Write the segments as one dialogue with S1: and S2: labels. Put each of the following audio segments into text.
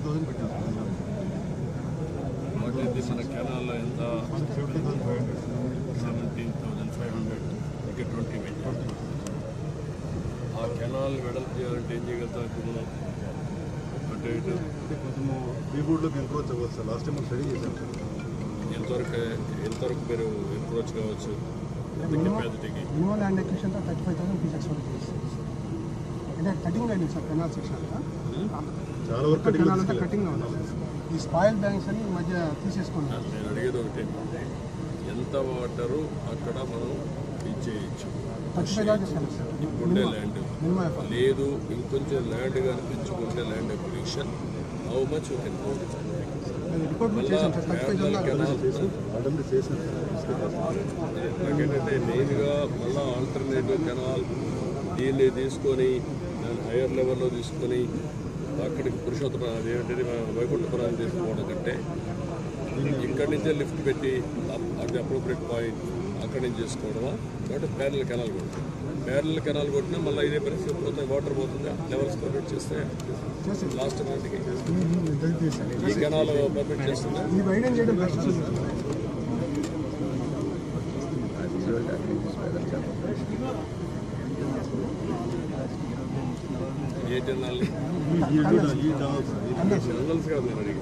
S1: 50,000 పెట్టారు.
S2: మన కెనాల్లో ఎంత 17,500 ఇంకా 20 పెట్టారు. ఆ కెనాల్ వెడల్పు చేయాలంటే ఏం చేయగలుగుతాం ఇప్పుడు మనం? అంటే
S1: కొంచెము బీబోర్డ్లోకి ఎంక్రోచ్ అవ్వచ్చు సార్. లాస్ట్ టైం స్టడీ చేశాం సార్.
S2: ఎంతవరకు మీరు ఎంక్రోచ్ కావచ్చు? కెపాసిటీకి
S3: minimum land acquisition 35,000 fees expect చేస్తారు. అంటే కటింగ్ అయింది సార్ కెనాల్ సెక్షన్ అంతా.
S1: చాలా వరకు
S3: కెనాల్ అంతా కటింగ్ ఉంది. ఈ స్పాయిల్ బ్యాంక్స్ అని ఈ మధ్య తీసేసుకున్నాను.
S2: నేను అడిగేది ఒకటి, ఎంత వాటరు అక్కడ మనం ఇచ్చేయచ్చు?
S3: 35,000 సార్.
S2: ఉండే ల్యాండ్
S3: మినిమం
S2: లేదు, ఇంకొంచెం ల్యాండ్ కనిపించుకుంటే ల్యాండ్ ఎక్విజిషన్ హౌ మచ్ నాకేంటంటే మెయిన్గా మళ్ళీ ఆల్టర్నేటివ్ కెనాల్ దీన్ని తీసుకొని దాన్ని హైయర్ లెవెల్లో తీసుకొని అక్కడికి పురుషోత్తమ అదేంటంటే వైకుంఠపురాన్ని తీసుకోవడం కంటే ఇక్కడి నుంచే లిఫ్ట్ పెట్టి అది అప్రోప్రియట్ పాయింట్ అక్కడి నుంచి చేసుకోవడమా? కాబట్టి ప్యారల్ కెనాల్ కొడుతుంది. ప్యారల్ కెనాల్ కొట్టినా మళ్ళీ ఇదే పరిస్థితి పోతుంది, వాటర్ పోతుందా? లెవెల్స్ పర్మిట్ చేస్తే లాస్ట్ నాటికి ఈ కెనాల్ పర్మిట్ చేస్తుందా? ఏ కెనాల్? కెనాల్స్ కాదు నేను అడిగి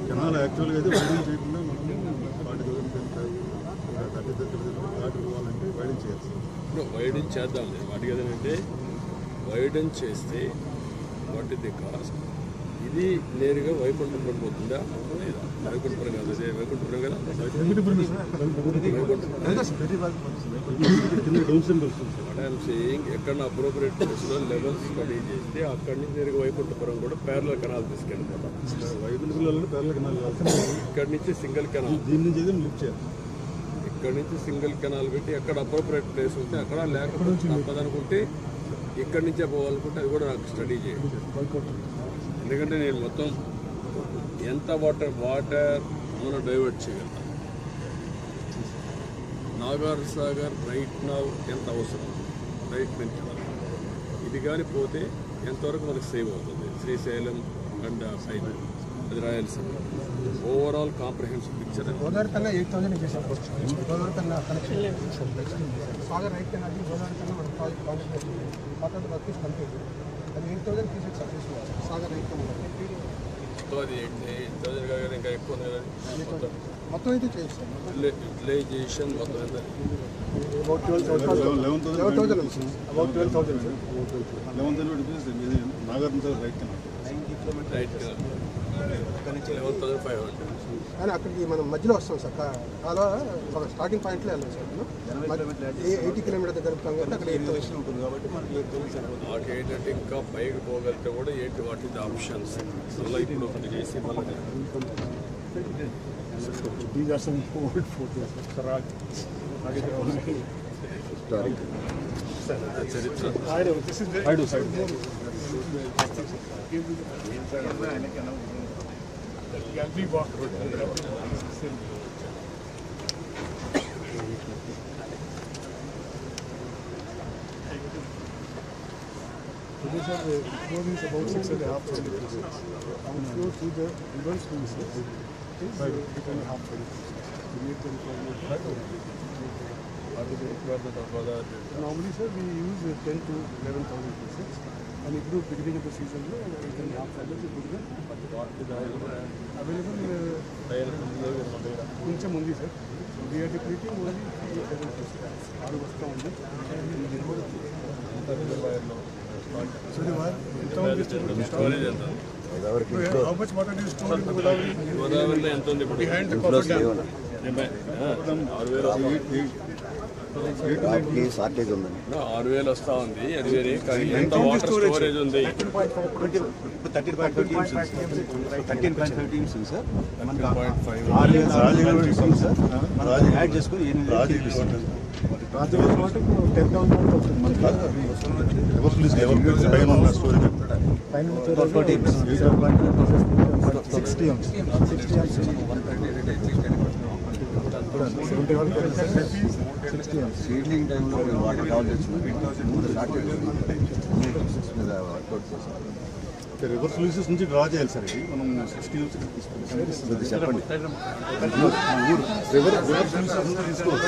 S1: కెనాల్ యాక్చువల్గా అయితే వైడింగ్ చేయకుండా మనం 40,000 దాటి పోవాలంటే వైడింగ్ చేయాలి.
S2: ఇప్పుడు వైడింగ్ చేద్దాం. వాటికి ఏదంటే వైడింగ్ చేస్తే వాట్ ఇస్ ది కాస్ట్? ఇది నేరుగా వైకుంఠపురం పోతుందా లేదా? వైకుంఠపురం కాదు, అదే వైకుంఠపురం కదా. ఎక్కడ అప్రోప్రియట్ ప్లేస్లో లెవెల్స్ స్టడీ చేస్తే అక్కడి నుంచి నేరుగా వైకుంఠపురం కూడా ప్యారలల్ కెనాల్ తీసుకెళ్ళిపోతాం.
S1: వైకుంఠపురంలో ప్యారలల్ కెనాల్
S2: ఇక్కడి నుంచి సింగిల్ కెనాల్,
S1: దీని నుంచి అయితే లిఫ్ట్ చేయాలి.
S2: ఇక్కడ నుంచి సింగిల్ కెనాల్ పెట్టి ఎక్కడ అప్రోప్రియట్ ప్లేస్ ఉంటే అక్కడ, లేకపోతే తప్పదనుకుంటే ఇక్కడి నుంచే పోవాలనుకుంటే అది కూడా నాకు స్టడీ చేయండి. ఎందుకంటే నేను మొత్తం ఎంత వాటర్ మనం డైవర్ట్ చేయగలుగుతాం. నాగార్ సాగర్ రైట్ నౌ ఎంత అవసరం, రైట్ నుంచి ఇది కానీ పోతే ఎంతవరకు మనకు సేవ్ అవుతుంది? శ్రీశైలం అండ్ సైడ్ అది Rayalaseema overall comprehensive picture.
S3: Godavari కన్నా 8,000 చేశారు. గోదావరి కన్నా కనెక్షన్ సాగర్ రైట్ కన్నా గోదావరి కన్నా మన ప్రాజెక్ట్ వర్క్ కంప్లీట్. అది 8,000 ఫీజ్ సాగర్ రైట్ కన్నా
S2: అది 8,000 కాదు, ఇంకా ఎక్కువ ఉంది కదా.
S3: మొత్తం అయితే చేస్తాం.
S2: యూటిలైజేషన్ మొత్తం ఎంత?
S3: About 12,000.
S1: నాగార్ నుంచి రైట్ కెనాల్
S2: రైట్ 11,500.
S3: కానీ అక్కడికి మనం మధ్యలో వస్తాం సార్. అలా ఒక స్టార్టింగ్ పాయింట్లో వెళ్ళాం సార్. 80 కిలోమీటర్ దగ్గర అక్కడ 8,000 ఉంటుంది కాబట్టి మనకి 8,000
S2: మాకు ఏంటంటే ఇంకా పైకి పోగలిగితే కూడా ఏంటి వాటి ఆప్షన్స్ మళ్ళీ ఇప్పుడు ఒకటి చేసి మళ్ళీ
S1: These are some old photos.
S2: చరిత్ర
S1: This is the Galbi Walk Road. Today, sir, the floor is about 6.5 meters. On floor to the reverse floor is 8.5 meters. Normally, sir, we use 10 to 11,000 pieces. And if you beginning of the season, 8.5 meters కొంచెం ఉంది sir. We're depleting only 7 pieces. 6 వస్తూ ఉంది. How much water do you store in Godavari?
S2: గోదావరిలో ఎంత ఉంది ఇప్పుడు?
S1: Behind the copper dam.
S2: 6,000 వస్తా ఉంది. అది వేరే. కానీ ఎంత వాటర్ స్టోరేజ్ ఉంది?
S4: 13.5 TMC సార్.
S2: 13.5
S4: యాడ్ చేసుకుని 8
S1: రాజకీయ వాటర్ 10,000 వస్తుంది మనకి. పైన 60
S4: సీడ్లింగ్ టైంలో వాటర్ కావాలి తెచ్చుకున్నాం.
S1: రివర్స్ లూసెస్ నుంచి డ్రా చేయాలి సార్ ఇది మనం 60 నుంచి తీసుకుంటాం. చెప్పండి రివర్స్ లూసెస్ నుంచి తీసుకోవాలి.